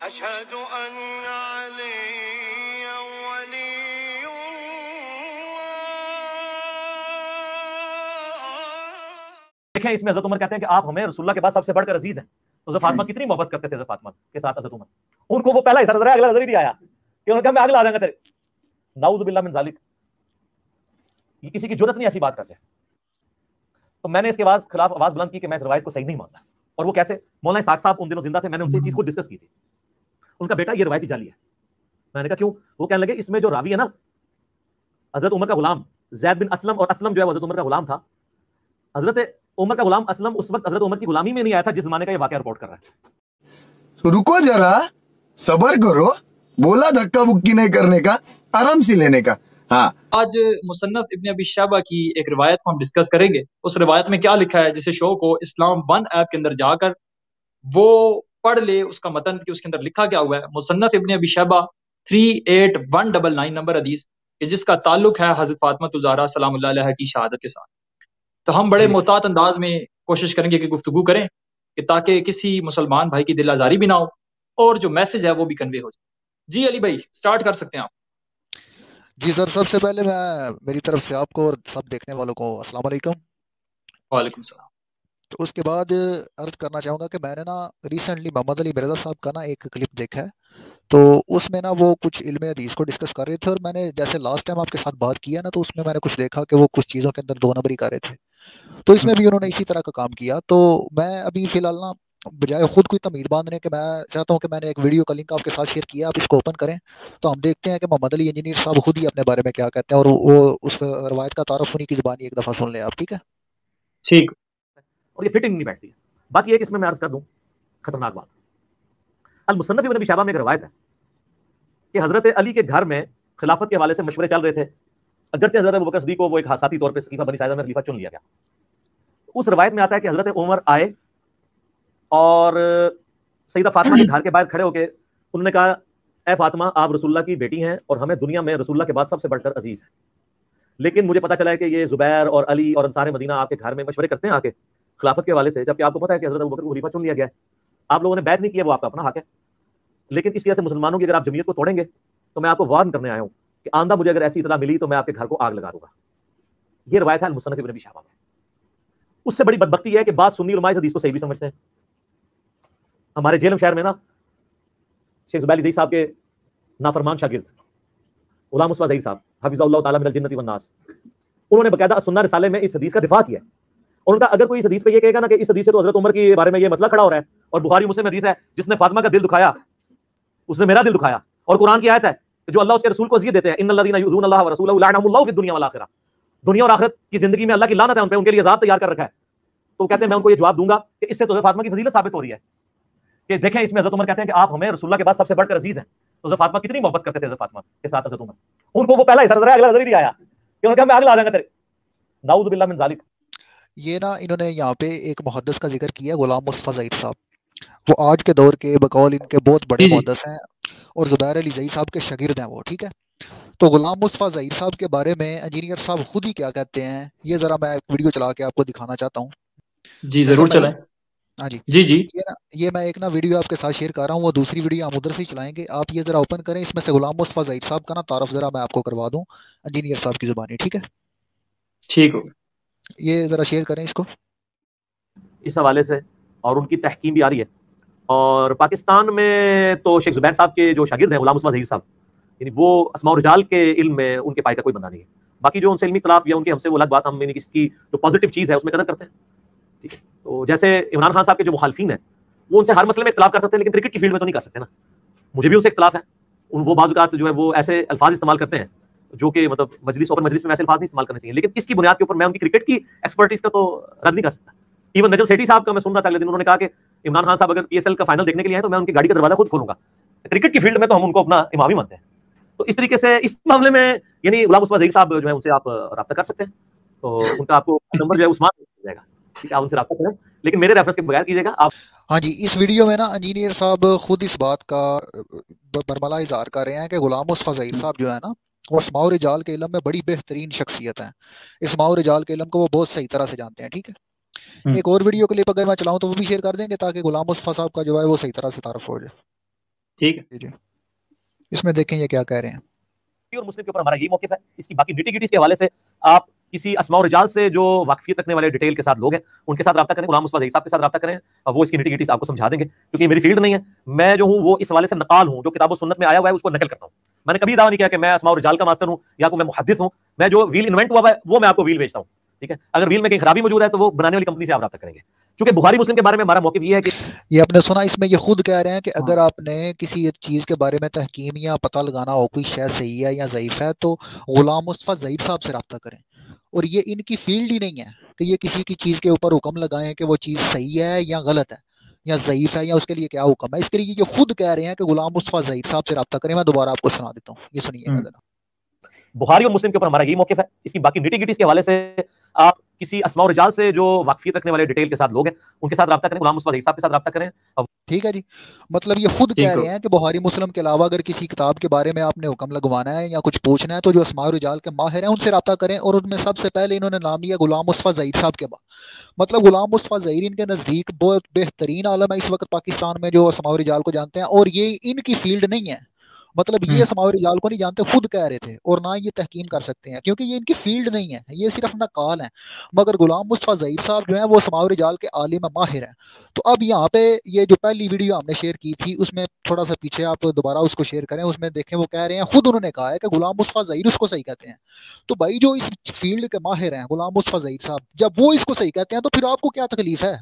अशहदु अन्ना अलिय्यन वलियुल्लाह। देखें, इसमें हजरत उमर कहते हैं कि आप हमें रसूलुल्लाह के बाद सबसे बढ़कर अजीज हैं। तो हजरत फातिमा कितनी मोहब्बत करते थे हजरत फातिमा के साथ हजरत उमर। उनको वो पहला हिस्सा नजर आया, अगला नजर ही नहीं आया कि उन्होंने कहा मैं अगला आ जाऊंगा तेरे। नाउज़ु बिल्लाह मिन ज़ालिक। ये किसी की जुर्रत नहीं ऐसी बात करते। तो मैंने इसके बाद खिलाफ आवाज बुलंद की कि मैं इस रवायत को सही नहीं मानता। और वो कैसे? मौलाना इसाक साहब उन दिनों जिंदा थे, मैंने उनसे चीज को डिस्कस की थी। उनका बेटा ये रवायत जाली है। मैंने कहा क्यों? वो कहने लगे इसमें जो रावी है ना हजरत उमर का गुलाम जैद बिन असलम, और असलम जो है हजरत उमर का गुलाम था। हजरत उमर का गुलाम असलम उस वक्त हजरत उमर की गुलामी में नहीं आया था जिस जमाने का ये वाकया रिपोर्ट कर रहा है। तो रुको जरा, सबर करो, बोला धक्का बुक्की नहीं करने का, आराम से लेने का। हाँ, आज मुसन्नफ इब्न अबी शैबा की एक रिवायत को हम डिस्कस करेंगे। उस रिवायत में क्या लिखा है, जिसे शो को इस्लाम वन ऐप के अंदर जाकर वो पढ़ ले उसका मतन कि उसके अंदर लिखा क्या हुआ है। मुसन्नफ इब्न अबी शैबा 38199 नंबर हदीस कि जिसका ताल्लुक है हजरत फातिमा ज़हरा सलामुल्लाह अलैहा की शहादत के साथ। तो हम बड़े मोहतात अंदाज में कोशिश करेंगे कि गुफ्तगू करें कि ताकि किसी मुसलमान भाई की दिल आजारी भी ना हो और जो मैसेज है वो भी कन्वे हो जाए। जी अली भाई स्टार्ट कर सकते हैं आप। जी सर, सबसे पहले मैं मेरी तरफ से आपको और सब देखने वालों को अस्सलाम वालेकुम। वालेकुम सलाम। तो उसके बाद अर्ज करना चाहूँगा कि मैंने ना रिसेंटली मोहम्मद अली मिर्ज़ा साहब का ना एक क्लिप देखा है। तो उसमें ना वो कुछ इल्म हदीस को डिस्कस कर रहे थे, और मैंने जैसे लास्ट टाइम आपके साथ बात किया ना, तो उसमें मैंने कुछ देखा कि वो कुछ चीज़ों के अंदर दो नंबरी कर रहे थे। तो इसमें भी उन्होंने इसी तरह का काम किया। तो मैं अभी फ़िलहाल ना बजाय खुद कोई तमीज़ बांधने के, मैं चाहता हूँ कि मैंने एक वीडियो का लिंक आपके साथ शेयर किया, आप इसको ओपन करें तो हम देखते हैं कि मोहम्मद अली इंजीनियर साहब खुद ही अपने बारे में क्या कहते हैं, और वो उस रवायत का तारुफ उन्हीं की ज़ुबानी एक दफ़ा सुन लें आप। ठीक है, ठीक। और ये फिटिंग नहीं बैठती है। बाकी एक इसमें मैं अर्ज कर दूं खतरनाक बात। अल मुसन्नफ इब्न अबी शैबा में एक रवायत है कि हजरत अली के घर में खिलाफत के हवाले से मशवरे चल रहे थे। अगरचे हजरत अबू बकर सिद्दीक को वो एक हासाती तौर पर सकीफा बनी साइदा में खलीफा चुन लिया गया। उस रवायत में आता है कि हजरत उमर आए और सईदा फातिमा के घर के बाहर खड़े होकर उन्होंने कहा, ए फातिमा, आप रसूलुल्लाह की बेटी हैं और हमें दुनिया में रसूलुल्लाह के बाद सबसे बढ़कर अजीज है। लेकिन मुझे पता चला है कि ये जुबैर और अली और अंसार मदीना आपके घर में मशवरे करते हैं आके खिलाफत के हवाले से, जबकि आपको पता है कि हजरत अबू बकर को खलीफा चुन लिया गया है। आप लोगों ने बैत नहीं किया, वो आपका अपना हक है। लेकिन इस वजह से मुसलमानों की अगर आप जमीयत को तोड़ेंगे तो मैं आपको वार्न करने आया हूँ कि आंदा मुझे अगर ऐसी इतला मिली तो मैं आपके घर को आग लगा दूंगा। ये रवायत है मुसन्नफ इब्न अबी शैबा में। उससे बड़ी बदबख्ती है कि बाद सुन्नी उलमा इस हदीस को सही भी समझते हैं। हमारे जेलम शहर में ना शेख जुबैर अली साहब के नाफरमान शागिर्द गुलाम मुस्तफा ज़हीर साहब हफिज़हुल्लाह तआला मिनल जिन्नति वन नास, उन्होंने बकायदा सुन्ना रिसाले में इस हदीस का दिफा किया। और उनका अगर कोई इस हदीस पे ये कहेगा ना कि इस हदीस से तो हजरत उमर के बारे में ये मसला खड़ा हो रहा है, और बुखारी मुस्लिम हदीस है जिसने फातिमा का दिल दुखाया उसने मेरा दिल दुखाया, और कुरान की आयत है जो अल्लाह उसके रसूल को अज़ियत देते हैं, इन्नल्लज़ीना युज़ूना अल्लाह व रसूलहु लअनहुमुल्लाहु फिद दुनिया वल आखिरह। दुनिया और आखिरत की जिंदगी में अल्लाह की लानत है उन पे, उनके लिए अज़ाब तैयार कर रखा है। तो कहते हैं मैं उनको ये जवाब दूंगा कि इससे तो फातिमा की फजीलत साबित हो रही है कि देखें, इसमें हजरत उमर कहते हैं कि आप हमें रसूलुल्लाह के बाद सबसे बढ़कर अजीज हैं। तो हजरत फातिमा कितनी मोहब्बत करते थे हजरत फातिमा के साथ हजरत उमर। उनको वो पहला हिस्सा नजर आया, अगला नजर ही नहीं आया कि उन्होंने कहा मैं अगला आ जाऊंगा तेरे। नाउज़ु बिल्लाह मिन ज़ालिक। ये ना इन्होंने यहाँ पे एक मुहद्दिस का जिक्र किया, गुलाम मुस्तफ़ा ज़हीर साहब। वो आज के दौर के बकौल इनके बहुत बड़े जी जी। मुहद्दिस हैं, और जुबैर अली ज़हीर साहब के शागिर्द हैं वो। ठीक है, तो गुलाम मुस्तफ़ा ज़हीर साहब के बारे में इंजीनियर साहब खुद ही क्या कहते हैं, ये ज़रा मैं एक वीडियो चला के आपको दिखाना चाहता हूँ। जी जैसे जरूर मैं, चलाएं। हाँ जी, जी जी। ये मैं एक ना वीडियो आपके साथ शेयर कर रहा हूँ, वो दूसरी वीडियो हम उधर से ही चलाएंगे। आप ये ज़रा ओपन करें, इसमें से गुलाम मुस्तफ़ा ज़हीर साहब का ना तारफ़ ज़रा मैं आपको करवा दूँ इंजीनियर साहब की ज़ुबानी। ठीक है, ठीक हो। ये ज़रा शेयर करें इसको। इस हवाले से और उनकी तहकीम भी आ रही है। और पाकिस्तान में तो शेख जुबैर साहब के जो शागिर्द हैं गुलाम मुस्तफा ज़हीर साहब, यानी वो अस्मा और रिजाल के इल्म में उनके पाए का कोई बंदा नहीं है। बाकी जो उनसे इल्मी इख्तिलाफ या उनके हमसे वो अलग बात, हम इसकी जो पॉजिटिव चीज़ है उसमें कदर करते हैं। ठीक है, तो जैसे इमरान खान साहब के जो मुखालफीन है वो उनसे हर मसले में इख्तिलाफ कर सकते हैं, लेकिन क्रिकेट की फील्ड में तो नहीं कर सकते ना। मुझे भी उनसे इख्तिलाफ है। वो बाज़ औक़ात जो है वो ऐसे अल्फाज इस्तेमाल करते हैं जो कि मतलब मजलिस ओपन मजलिस में वैसे अल्फाज नहीं इस्तेमाल करने चाहिए, लेकिन इसकी बुनियाद के ऊपर मैं उनकी क्रिकेट की एक्सपर्टीज का तो रद्द नहीं कर सकता। इवन नजम सेठी साहब का मैं सुन रहा था अगले दिन, उन्होंने कहा कि इमरान खान साहब अगर पीएसएल का फाइनल देखने के लिए आए तो मैं उनकी गाड़ी का दरवाजा खुद खोलूंगा। क्रिकेट की फील्ड में तो हम उनको अपना इमाम ही मानते हैं। तो इस तरीके से इस मामले में यानी गुलाम मुस्तफा ज़हीर साहब जो है उनसे आप रब्ता कर सकते हैं। तो उनका आपको नंबर जो है उस्मान मिल जाएगा। ठीक है, आप उनसे रब्ता करें, लेकिन मेरे रेफरेंस के बगैर कीजिएगा आप। हाँ जी, इस वीडियो में ना इंजीनियर साहब खुद इस बात का बरमला इजहार कर रहे हैं कि गुलाम मुस्तफा ज़हीर साहब जो है ना, वो अस्मा और रिजाल के इल्म में बड़ी बेहतरीन शख्सियत है। अस्मा और रिजाल के इल्म को वो बहुत सही तरह से जानते हैं। ठीक है, एक और वीडियो क्लिप अगर मैं चलाऊं तो वो भी शेयर कर देंगे ताकि गुलाम मुस्तफा साहब का जो है वो सही तरह से तारुफ हो जाए। ठीक है। जी, इसमें देखें ये क्या कह रहे हैं। और मुस्लिम के ऊपर हमारा यही मौकिफ है। इसकी बाकी निटी-गिटीज़ के हवाले से आप किसी अस्मा और रिजाल से जो वाकफियत रखने वाले डिटेल के साथ लोग हैं, उनके साथ राब्ता करें, गुलाम मुस्तफा ज़हीर साहब के साथ राब्ता करें, वो इसकी निटी-गिटीज़ आपको समझा देंगे, क्योंकि ये मेरी फील्ड नहीं है। मैं जो हूँ वो इस हवाले से नकाल हूँ, जो किताब व सुन्नत में आया हुआ है उसको नकल करता हूँ। मैंने कभी दावा नहीं किया कि मैं अस्मा और रिजाल का मास्टर हूँ या कोई मैं मुहद्दिस हूँ। मैं जो व्हील इन्वेंट हुआ है वो मैं आपको व्हील बेचता हूँ, ठीक है। अगर व्हील में कहीं खराबी मौजूद है तो वो बनाने वाली कंपनी से आप राब्ता करेंगे। चूंकि बुखारी मुस्लिम के बारे में हमारा मौकिफ ये है कि ये आपने सुना, इसमें ये खुद कह रहे हैं कि हाँ। अगर आपने किसी एक चीज़ के बारे में तहकीम या पता लगाना हो कोई शय सही है या ज़ईफ़ है तो गुलाम मुस्तफ़ा ज़हीर साहब से रब्ता करें। और ये इनकी फील्ड ही नहीं है कि ये किसी की चीज़ के ऊपर हुक्म लगाएं कि वो चीज़ सही है या गलत है या ज़ईफ़ है या उसके लिए क्या हुक्म है। इसके लिए ये खुद कह रहे हैं कि गुलाम मुस्तफ़ा ज़हीर साहब से रब्ता करें। मैं दोबारा आपको सुना देता हूँ, ये सुनिएगा जरा। बुखारी और मुस्लिम के ऊपर हमारा यही मौकिफ है। इसकी बाकी निटी-गिटीज़ के हवाले से आप किसी अस्मा और रिजाल से जो वाकफियत रखने वाले डिटेल के साथ लोग हैं, उनके साथ राब्ता करें, गुलाम मुस्तफा ज़हीर साहब के साथ राब्ता करें। ठीक है जी, मतलब ये खुद ठीक कह हो। रहे हैं कि बुखारी मुस्लिम के अलावा अगर किसी किताब के बारे में आपने हुक्म लगवाना है या कुछ पूछना है तो जो अस्मा और रिजाल के माहिर हैं उनसे रब्ता करें। और उनमें सबसे पहले इन्होंने नाम लिया गुलाम मुस्तफा ज़हीर साहब के बाद। मतलब गुलाम मुस्तफा ज़हीर इनके नज़दीक बहुत बेहतरीन आलम है इस वक्त पाकिस्तान में जो अस्मा और रिजाल को जानते हैं, और ये इनकी फील्ड नहीं है। मतलब ये अस्मा और रिजाल को नहीं जानते, खुद कह रहे थे, और ना ये तहकीम कर सकते हैं क्योंकि ये इनकी फील्ड नहीं है, ये सिर्फ नकाल है। मगर गुलाम मुस्तफा ज़हीर साहब जो है वो अस्मा और रिजाल के आलिम माहिर हैं। तो अब यहाँ पे ये जो पहली वीडियो हमने शेयर की थी उसमें थोड़ा सा पीछे आप दोबारा उसको शेयर करें, उसमें देखें वो कह रहे हैं, खुद उन्होंने कहा है कि गुलाम मुस्तफा ज़हीर उसको सही कहते हैं। तो भाई जो इस फील्ड के माहिर हैं गुलाम मुस्तफा ज़हीर साहब, जब वो इसको सही कहते हैं तो फिर आपको क्या तकलीफ है?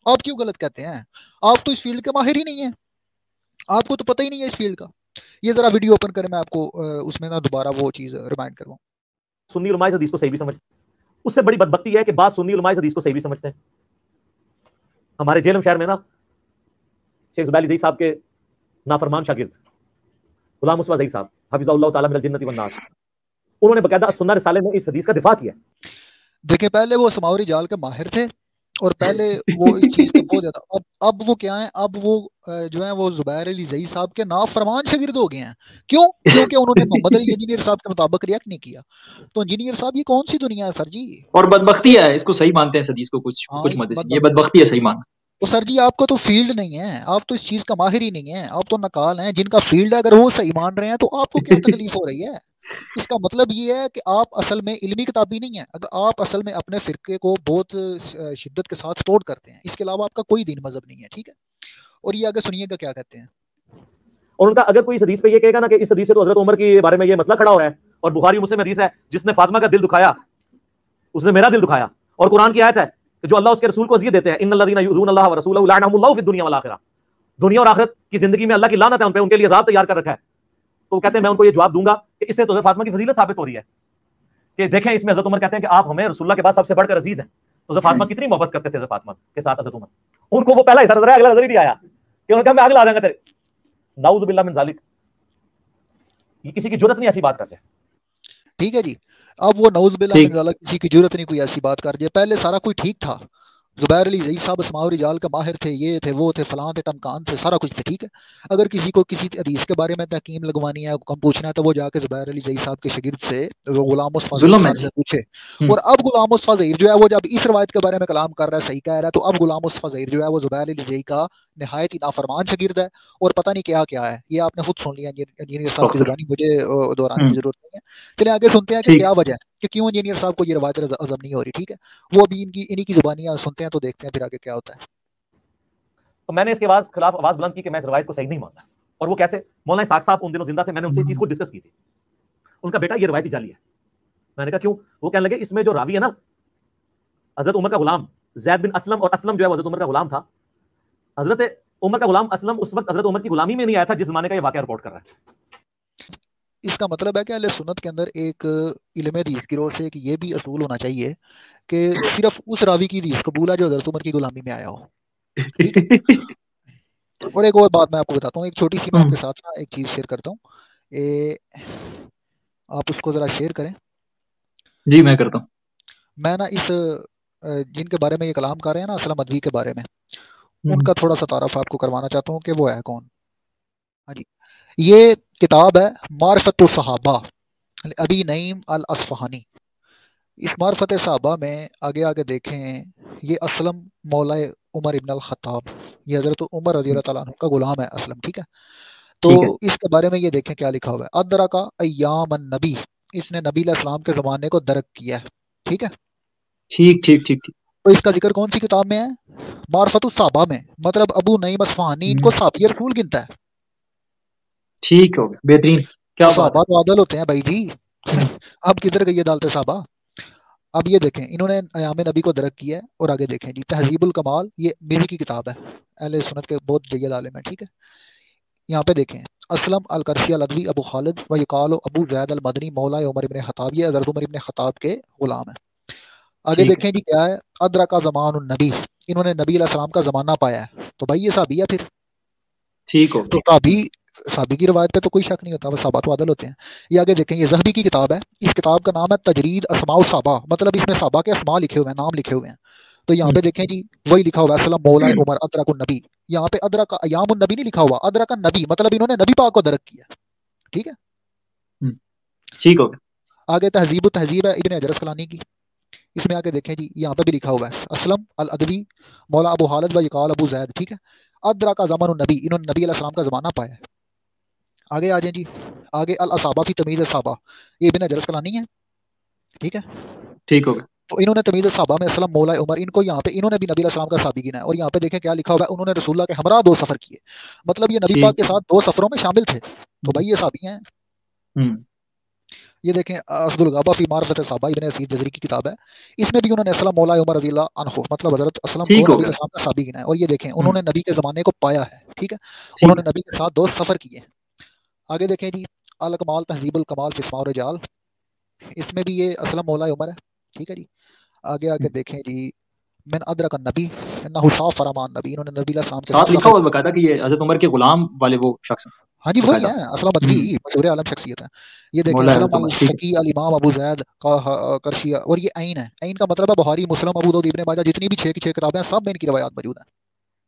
आप क्यों गलत कहते हैं? आप तो इस फील्ड के माहिर ही नहीं है, आपको तो पता ही नहीं है इस फील्ड का। ये जरा वीडियो ओपन करें, मैं आपको उसमें ना दोबारा वो चीज रिमाइंड करवाऊं। सुन्नी उलमाए इस हदीस को सही भी समझते हैं। उससे बड़ी बदबख्ती है कि बाद सुन्नी उलमाए इस हदीस को सही भी समझते हैं। हमारे जेलम शहर में ना शेख ज़ुबैर अली ज़ई साहब के नाफरमान शागिर्द गुलाम मुस्तफा ज़हीर साहब हफिज़हुल्लाह तआला मिनल जिन्नति वन नास, उन्होंने बकायदा सुन्ना रिसाले में इस हदीस का दिफा किया। देखिए, पहले वो अस्मा और रिजाल के माहिर थे और पहले वो इस चीज के बहुत ज्यादा, अब वो क्या है, अब वो जो है वो ज़ुबैर अली ज़ई साहब के नाफरमान शागिर्द हो गए हैं। क्यों? क्योंकि उन्होंने मोहम्मद अली इंजीनियर साहब के मुताबिक रिएक्ट नहीं किया। तो इंजीनियर साहब ये कौन सी दुनिया है सर जी? और बदबख्ती है, इसको सही मानते हैं इस हदीस को कुछ हाँ, कुछ मत, ये मतलब बदबख्ती है सही मान। तो सर जी आपको तो फील्ड नहीं है, आप तो इस चीज का माहिर ही नहीं है, आप तो नकाल हैं। जिनका फील्ड है अगर वो सही मान रहे हैं तो आपको क्या तकलीफ हो रही है? इसका मतलब ये है कि आप असल में इल्मी किताबी नहीं है। अगर आप असल में अपने फिरके को बहुत शिद्दत के साथ सपोर्ट करते हैं, इसके अलावा आपका कोई दीन मजहब नहीं है, ठीक है। और ये आगे सुनिएगा क्या कहते हैं। और उनका अगर कोई इस हदीस पे ये कहेगा ना कि इस हदीस से तो हजरत उमर के बारे में ये मसला खड़ा हो रहा है और बुखारी मुस्लिम हदीस है जिसने फातिमा का दिल दुखाया उसने मेरा दिल दुखाया, और कुरान की आयत है कि जो अल्लाह उसके रसूल को अज़ियत देते हैं इन्नल्लज़ीना युज़ूना अल्लाह व रसूलहु लअनहुमुल्लाहु फिद दुनिया वल आखिरह, दुनिया और आखिरत की जिंदगी में अल्लाह की लानत है उन पे, उनके लिए अज़ाब तैयार कर रखा है। तो कहते हैं मैं उनको ये जवाब दूंगा कि इससे तो हज़रत फातिमा की फजीलत साबित हो रही है कि देखें इसमें हज़रत उमर कहते हैं कि आप हमें रसूलुल्लाह के बाद सबसे बढ़कर अजीज हैं। तो हज़रत फातिमा कितनी मोहब्बत करते थे हज़रत फातिमा के साथ हज़रत उमर, उनको वो पहला हिस्सा नजर आया, अगला नजर ही नहीं आया कि उन्होंने कहा मैं आग ला देंगे तेरे। नाउज़ु बिल्लाह मिन ज़ालिक, ये किसी की जुर्रत नहीं ऐसी बात करते। ठीक है जी, अब वो नऊज़ बिल्लाह मिन ज़ालिक किसी की जरूरत नहीं कोई ऐसी बात कर जाए। पहले सारा कुछ ठीक था, ज़ुबैर अली ज़ई साहब अस्मा और रिजाल का माहिर थे, ये थे वो थे फलां थे टमकान थे, सारा कुछ थे, ठीक है। अगर किसी को किसी हदीस के बारे में तहकीम लगवानी है, हुक्म पूछना है तो वो जाके ज़ुबैर अली ज़ई साहब के शागिर्द से वो गुलाम मुस्तफा ज़हीर साहब से पूछे। और अब गुलाम मुस्तफा ज़हीर जो है वो जब इस रवायत के बारे में कलाम कर रहा है, सही कह रहा है, तो अब गुलाम मुस्तफा ज़हीर जो है वो ज़ुबैर अली ज़ई का निहायत ही नाफरमान शागिर्द है और पता नहीं क्या क्या है। ये आपने खुद सुन लिया इंजीनियर साहब की ज़ुबानी, मुझे दोहराने की जरूरत नहीं है। चलिए आगे सुनते हैं कि क्या वजह है कि क्यों इंजीनियर साहब को ये रवायत हज़म नहीं हो रही, ठीक है। वो अभी इन्हीं की ज़ुबानियाँ सुनते हैं तो देखते हैं फिर आगे क्या होता है। तो मैंने इसके खिलाफ आवाज बुलंद की कि मैं इस रवायत को सही नहीं मानता। और वो कैसे? मौलाना इसाक साहब उन दिनों जिंदा थे, मैंने उनसे ये चीज को डिस्कस की थी। उनका बेटा ये रवायत जाली है। मैंने कहा क्यों? वो कहने लगे इसमें जो रावी है ना हजरत उमर का गुलाम ज़ैद बिन असलम, और असलम जो है हजरत उमर का गुलाम था। हजरत उमर का गुलाम असलम उस वक्त हजरत उमर की गुलामी में नहीं आया था जिस जमाने का ये वाकया रिपोर्ट कर रहा है। इसका मतलब है कि अहले सुन्नत के अंदर एक इल्म हदीस की रोज से एक ये भी असूल होना चाहिए कि सिर्फ उस रावी की हदीस कबूल है जो हजरत उमर की गुलामी में आया हो, ठीक है। और एक और बात मैं आपको बताता हूँ, एक छोटी सी मैं आपके साथ ना एक चीज शेयर करता हूँ, आप उसको जरा शेयर करें। जी मैं करता हूँ। मैं ना इस जिनके बारे में ये कलाम कर रहे हैं ना असलम अदवी के बारे में, उनका थोड़ा सा तारफ आपको करवाना चाहता हूँ कि वो है कौन। हाँ जी, ये किताब है मारिफतुस सहाबा अबी नईम अल असफहानी। इस मारिफत सहाबा में आगे आगे देखें, ये असलम मौला उमर इब्न अल खत्ताब, ये हजरत उमर रज़ी अल्लाह तआला अन्हु का गुलाम है असलम, ठीक है। ठीक है तो इसके बारे में ये देखें क्या लिखा हुआ है। अदरा का अय्याम नबी, इसने नबी अलैहिस्सलाम के जमाने को दरक किया है। ठीक है, ठीक ठीक ठीक ठीक। तो इसका जिक्र कौन सी किताब में है? मारफतुस साहबा में। मतलब अबू नईम अस्फहानी इनको साहबी रसूल गिनता है। ठीक हो गया, बेहतरीन, क्या तो बात साहबा है। तो आदल होते हैं भाई जी। अब किधर गई डालते साहबा। अब ये देखें, इन्होंने अयाम नबी को दरक किया है। और आगे देखें जी, तहजीबुल कमाल, ये मिज़ी की किताब है, अहले सुन्नत के बहुत जय्यद आलिम है। ठीक है, यहाँ पे देखें, असलम अल करशी अल अदवी अबू खालिद व यकाल अबू जैद अल मदनी मौला उमर इब्न खत्ताब, ये हज़रत उमर इब्न खत्ताब के गुलाम है। आगे ठीक है, देखें जी क्या है, अदरा का जमान नबी, इन्होंने नबी अलैहिस्सलाम का जमाना पाया है। तो भाई ये साहबी है फिर। ठीक हो तो गया। साहबी की रवायत पे तो कोई शक नहीं होता, बस साहबा तो आदल होते हैं। ये आगे देखें, ये ज़हबी की किताब है। इस किताब का नाम है तजरीद अस्माउ साहबा, मतलब इसमें साहबा के अस्मा लिखे हुए हैं, नाम लिखे हुए हैं। तो यहाँ पे देखें जी, वही लिखा हुआ है सल्लम मौला उमर अदरक नबी। यहाँ पे अदरक का अयाम नबी नहीं लिखा हुआ, अदरक नबी, मतलब इन्होंने नबी पाक को दरक किया। ठीक है, ठीक हो गया। आगे तहजीब तहजीब है इब्न हजर अस्कलानी की। इसमें आके देखें जी, यहाँ पे भी लिखा हुआ है असलम अल अदवी मौला अबू खालिद व यकाल अबू जैद। ठीक है, अदरा का जमान नबी, इन्होंने नबी अलैहिस्सलाम का जमाना पाया है। आगे आ जाए जी, आगे अल असाबा फी तमीज़ साहबा, ये इब्न हजर अस्कलानी है। ठीक है, ठीक हो गया। तो इन्होंने तमीज़ साहबा में असलम मौला उमर, इनको यहाँ पे इन्होंने भी नबी अलैहिस्सलाम का साबी गिना है। और यहाँ पे देखें क्या लिखा हुआ है, उन्होंने रसूलुल्लाह के हमरा 2 सफर किए, मतलब ये नबी पाक ठीक। के साथ 2 सफरों में शामिल थे। तो भाई ये साबी हैं। हम्म। ये देखें, असदुल गबा फी मारफत साहबा, इब्न असीर जज़री की किताब है। इसमें भी उन्होंने असलम मौला उमर रज़ियल्लाहु अन्हु, मतलब हजरत असलम को ठीक हो नबी गया। अलैहिस्सलाम का साबी गिना है। और ये देखें, उन्होंने नबी के ज़माने को पाया है। ठीक है, ठीक उन्होंने है। नबी के साथ 2 सफर किए। आगे देखें जी, अल कमाल तहजीबुल कमाल फी अस्मा रिजाल, इसमें भी ये असलम मौला उमर है। ठीक है जी, आगे आके देखें जी, मैन अदरक नबी इन्नहु साफ फरमान नबी, इन्होंने नबी अलैहिस्सलाम के साथ साथ लिखा सफर। हुआ है बकायदा कि ये हजरत उमर के गुलाम वाले वो शख्स हैं हाँ जी, वही बकायदा। है असलम अदवी, मशहूर आलम शख्सियत है। ये देखें, मौला असलम हजरत अल उमर, ठीक है। शकी अल इमाम अबू जैद का करशिया। और ये ऐन है, ऐन का मतलब है बुखारी मुस्लिम अबू दाऊद इब्न माजा, जितनी भी 6 की 6 किताबें हैं, सब में इनकी रवायात मौजूद है।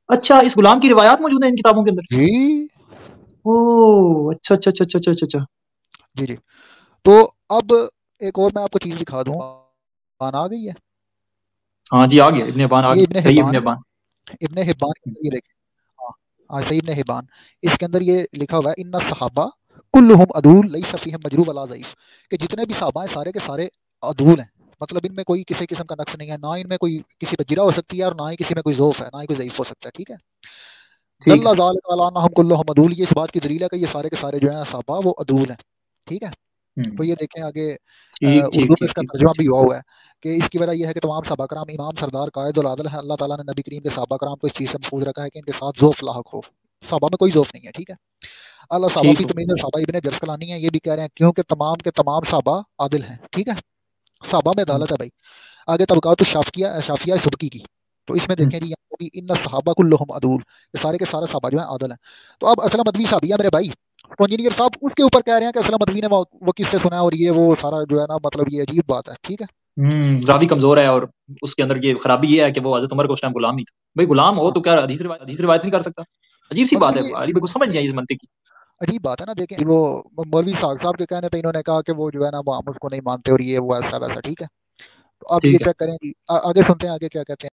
अच्छा, इस गुलाम की रिवायात मौजूद है इन किताबों के अंदर। जी ओह, अच्छा अच्छा अच्छा अच्छा अच्छा अच्छा। जी जी। तो अब एक और मैं आपको चीज दिखा दूं, आ गई है। हाँ जी, आ गया, इब्ने हिब्बान आ ये गया, इब्न सही इब्ने हिब्बान है, हिब्बान। इब्न हिब्बान के अंदर ये देखें। हाँ हाँ, सही इब्न हिब्बान। इसके अंदर ये लिखा हुआ है, इन्ना सहाबा कुल्लुहुम अदूल लैसा फीहिम मजरूब वला ज़ईफ, कि जितने भी सहाबा हैं सारे के सारे अदूल हैं, मतलब इनमें कोई किसी किस्म का नक्स नहीं है, ना इनमें कोई किसी पर जिरा हो सकती है, और ना ही किसी में कोई ज़ौफ है, ना ही कोई ज़ईफ हो सकता है। ठीक है, ठीक है। दल्ला ज़ालिका अला अन्नहुम कुल्लुहुम अदूल, ये इस बात की दलील है कि ये सारे के सारे जो हैं सहाबा वो अदूल हैं। ठीक है, तो ये देखें आगे, ठीक ठीक उर्दू में ठीक इसका ठीक। तर्जुमा भी हुआ हुआ है कि इसकी वजह यह है कि तमाम सहाबा कराम इमाम सरदार कायदुल आदल है। अल्लाह ताला ने नबी करीम के सहाबा कराम को इस चीज़ से महफूज रखा है कि इनके साथ ज़ौफ लाहक हो, सहाबा में कोई ज़ौफ नहीं है। ठीक है, अल्लाह सहाबा ठीक फी हो। तमीज़ सहाबा इब्न जरसलानी है, ये भी कह रहे हैं क्योंकि तमाम के तमाम सहाबा आदिल हैं। ठीक है, सहाबा में अदालत है भाई। आगे तबकात शाफिया शाफिया सुबकी की, तो इसमें देखें जी, यहाँ पे भी इन्ना सहाबा कुल्लुहुम अदूल, ये सारे के सारे सहाबा जो हैं आदिल हैं। तो अब असलम अदवी साहबिया मेरे भाई, तो इंजीनियर साहब उसके ऊपर कह रहे हैं कि असलम अदवी ने वो किससे सुना है, और ये वो सारा जो है ना, मतलब ये अजीब बात है। ठीक है, रावी कमजोर है, और उसके अंदर ये खराबी ये है कि वो हजरत उमर को उस टाइम गुलाम ही था। भाई गुलाम हो हाँ, तो क्या हदीस रिवायत नहीं कर सकता? अजीब सी बात मतलब है, ये अली भाई को समझ नहीं आई इस मंतिक की। अजीब बात है ना। देखें वो मौलवी साहब साहब के कहने पे इन्होंने कहा कि वो जो है ना, वो हम उसको नहीं मानते, और ये वो ऐसा वैसा। ठीक है, तो अब ये ठीक है। चेक करें जी, आगे सुनते हैं आगे क्या कहते हैं।